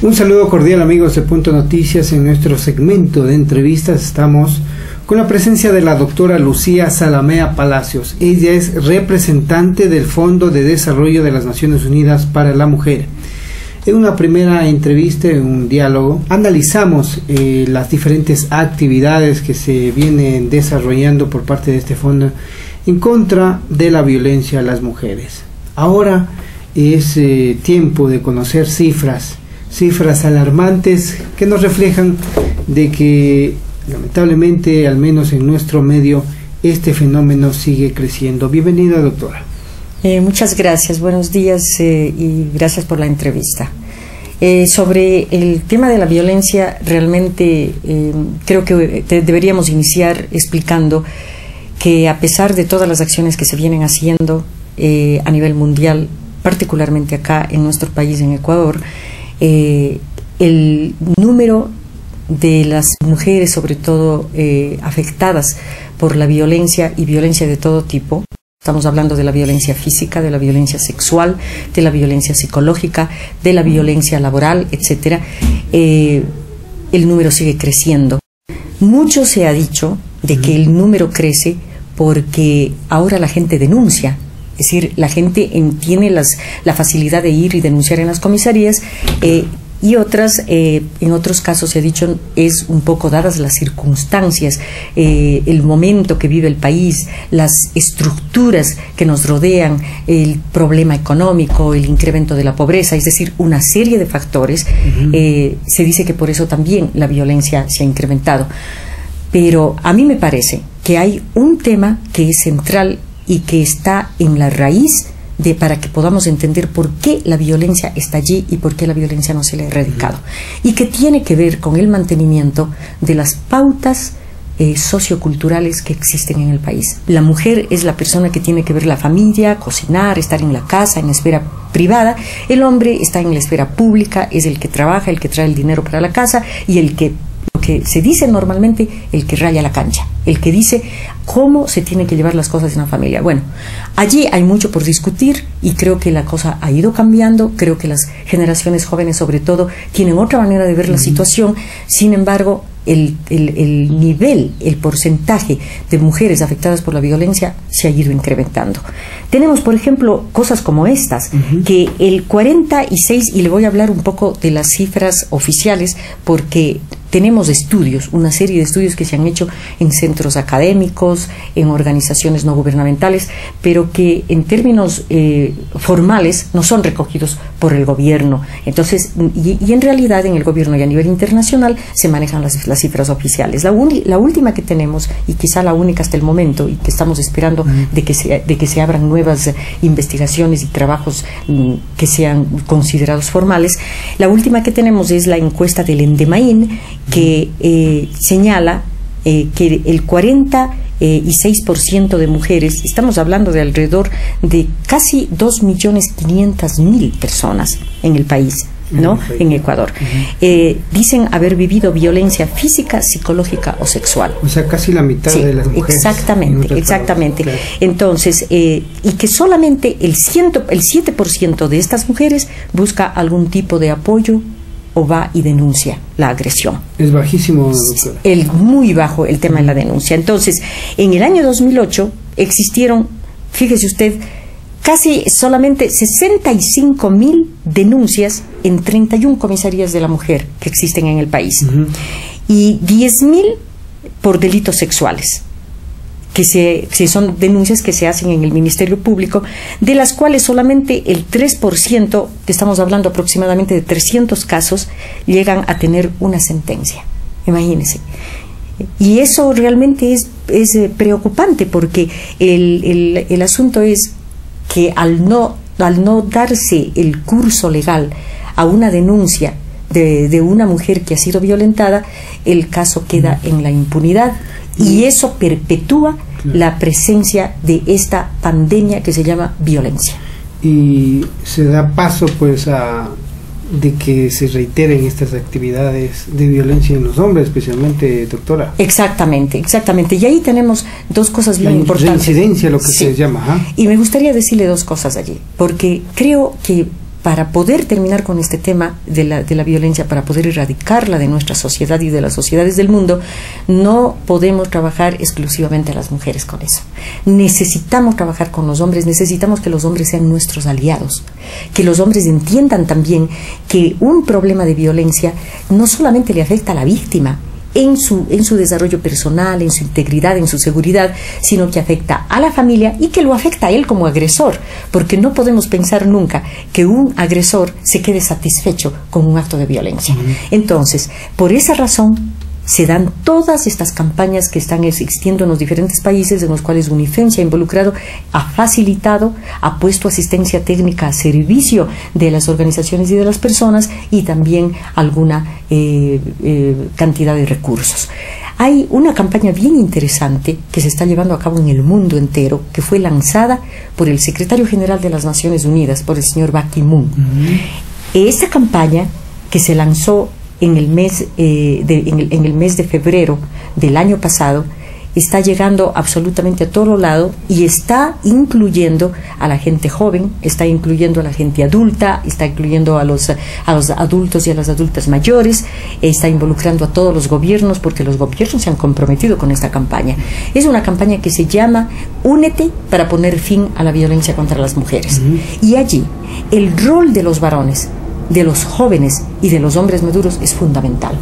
Un saludo cordial, amigos de Punto Noticias. En nuestro segmento de entrevistas estamos con la presencia de la doctora Lucía Zalamea Palacios. Ella es representante del Fondo de Desarrollo de las Naciones Unidas para la Mujer. En una primera entrevista, en un diálogo, analizamos las diferentes actividades que se vienen desarrollando por parte de este fondo en contra de la violencia a las mujeres. Ahora es tiempo de conocer cifras alarmantes que nos reflejan de que lamentablemente, al menos en nuestro medio, este fenómeno sigue creciendo. Bienvenida, doctora. Muchas gracias, buenos días y gracias por la entrevista. Sobre el tema de la violencia, realmente creo que deberíamos iniciar explicando que a pesar de todas las acciones que se vienen haciendo a nivel mundial, particularmente acá en nuestro país, en Ecuador, el número de las mujeres, sobre todo afectadas por la violencia y violencia de todo tipo, estamos hablando de la violencia física, de la violencia sexual, de la violencia psicológica, de la violencia laboral, etcétera, el número sigue creciendo. Mucho se ha dicho de que el número crece porque ahora la gente denuncia. Es decir, la gente tiene la facilidad de ir y denunciar en las comisarías y en otros casos se ha dicho es un poco dadas las circunstancias, el momento que vive el país, las estructuras que nos rodean, el problema económico, el incremento de la pobreza, es decir, una serie de factores. Se dice que por eso también la violencia se ha incrementado. Pero a mí me parece que hay un tema que es central y que está en la raíz para que podamos entender por qué la violencia está allí y por qué la violencia no se le ha erradicado, y que tiene que ver con el mantenimiento de las pautas socioculturales que existen en el país. La mujer es la persona que tiene que ver la familia, cocinar, estar en la casa, en la esfera privada. El hombre está en la esfera pública, es el que trabaja, el que trae el dinero para la casa y lo que se dice normalmente, el que raya la cancha, el que dice cómo se tienen que llevar las cosas en la familia. Bueno, allí hay mucho por discutir y creo que la cosa ha ido cambiando. Creo que las generaciones jóvenes, sobre todo, tienen otra manera de ver la situación. Sin embargo, el nivel, el porcentaje de mujeres afectadas por la violencia se ha ido incrementando. Tenemos, por ejemplo, cosas como estas, que el 46, y le voy a hablar un poco de las cifras oficiales, porque tenemos estudios, una serie de estudios que se han hecho en centros académicos, en organizaciones no gubernamentales, pero que en términos formales no son recogidos por el gobierno. Entonces, y en realidad en el gobierno y a nivel internacional se manejan las cifras oficiales. La última que tenemos, y quizá la única hasta el momento, y que estamos esperando de que se abran nuevas investigaciones y trabajos que sean considerados formales, la última que tenemos es la encuesta del Endemain, que señala que el 46% de mujeres, estamos hablando de alrededor de casi 2.500.000 personas en el país, ¿no? En Ecuador, dicen haber vivido violencia física, psicológica o sexual. O sea, casi la mitad de las mujeres. Exactamente. Claro. Entonces, y que solamente el 7% de estas mujeres busca algún tipo de apoyo o va y denuncia la agresión. Es bajísimo, doctora. Muy bajo el tema de la denuncia. Entonces, en el año 2008 existieron, fíjese usted, casi solamente 65.000 denuncias en 31 comisarías de la mujer que existen en el país, y 10.000 por delitos sexuales, que son denuncias que se hacen en el Ministerio Público, de las cuales solamente el 3%, que estamos hablando aproximadamente de 300 casos, llegan a tener una sentencia. Imagínense. Y eso realmente es preocupante, porque el asunto es que al no darse el curso legal a una denuncia de una mujer que ha sido violentada, el caso queda en la impunidad. Y eso perpetúa la presencia de esta pandemia que se llama violencia. Y se da paso pues de que se reiteren estas actividades de violencia en los hombres, especialmente, doctora. Exactamente. Y ahí tenemos dos cosas bien importantes. La incidencia, lo que se llama. Y me gustaría decirle dos cosas allí, porque creo que para poder terminar con este tema de la violencia, para poder erradicarla de nuestra sociedad y de las sociedades del mundo, no podemos trabajar exclusivamente a las mujeres con eso. Necesitamos trabajar con los hombres, necesitamos que los hombres sean nuestros aliados, que los hombres entiendan también que un problema de violencia no solamente le afecta a la víctima, en su desarrollo personal, en su integridad, en su seguridad, sino que afecta a la familia y que lo afecta a él como agresor, porque no podemos pensar nunca que un agresor se quede satisfecho con un acto de violencia. Entonces, por esa razón, se dan todas estas campañas que están existiendo en los diferentes países, en los cuales UNIFEM se ha involucrado, ha facilitado, ha puesto asistencia técnica a servicio de las organizaciones y de las personas, y también alguna cantidad de recursos. Hay una campaña bien interesante que se está llevando a cabo en el mundo entero, que fue lanzada por el secretario general de las Naciones Unidas, por el señor Ban Ki-moon. Esta campaña, que se lanzó en el mes de febrero del año pasado, está llegando absolutamente a todo lado y está incluyendo a la gente joven, está incluyendo a la gente adulta, está incluyendo a los adultos y a las adultas mayores, está involucrando a todos los gobiernos, porque los gobiernos se han comprometido con esta campaña. Es una campaña que se llama Únete para poner fin a la violencia contra las mujeres. Y allí el rol de los varones, de los jóvenes y de los hombres maduros es fundamental.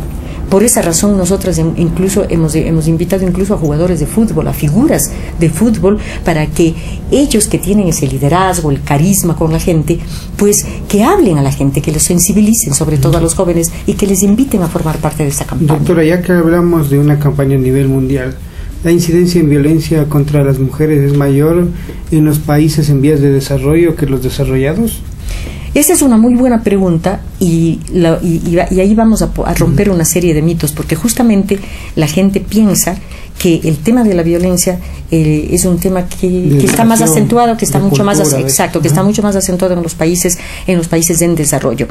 Por esa razón nosotras incluso hemos invitado incluso a jugadores de fútbol, a figuras de fútbol, para que ellos, que tienen ese liderazgo, el carisma con la gente, pues que hablen a la gente, que los sensibilicen, sobre todo a los jóvenes, y que les inviten a formar parte de esta campaña. Doctora, ya que hablamos de una campaña a nivel mundial, ¿la incidencia en violencia contra las mujeres es mayor en los países en vías de desarrollo que los desarrollados? Esa es una muy buena pregunta, y ahí vamos a romper una serie de mitos, porque justamente la gente piensa que el tema de la violencia es un tema que está más acentuado, que está mucho más exacto, que está mucho más acentuado en los países en desarrollo.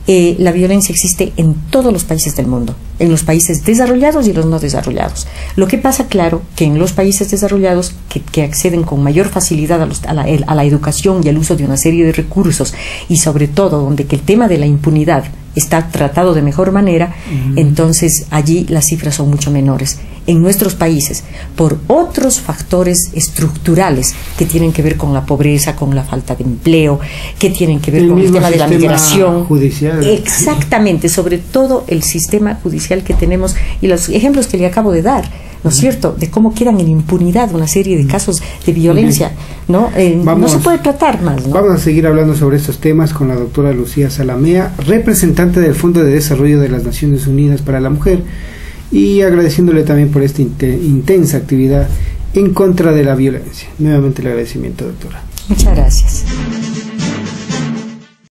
La violencia existe en todos los países del mundo, en los países desarrollados y los no desarrollados. Lo que pasa, claro, que en los países desarrollados, que acceden con mayor facilidad a la educación y al uso de una serie de recursos, y sobre todo donde que el tema de la impunidad está tratado de mejor manera, entonces allí las cifras son mucho menores. En nuestros países, por otros factores estructurales que tienen que ver con la pobreza, con la falta de empleo, que tienen que ver con el tema de la migración judicial. Exactamente, sobre todo el sistema judicial que tenemos, y los ejemplos que le acabo de dar, ¿no es cierto?, de cómo quedan en impunidad una serie de casos de violencia, ¿no? No se puede tratar más, ¿no? Vamos a seguir hablando sobre estos temas con la doctora Lucía Salamea, representante del Fondo de Desarrollo de las Naciones Unidas para la Mujer, y agradeciéndole también por esta intensa actividad en contra de la violencia. Nuevamente el agradecimiento, doctora. Muchas gracias.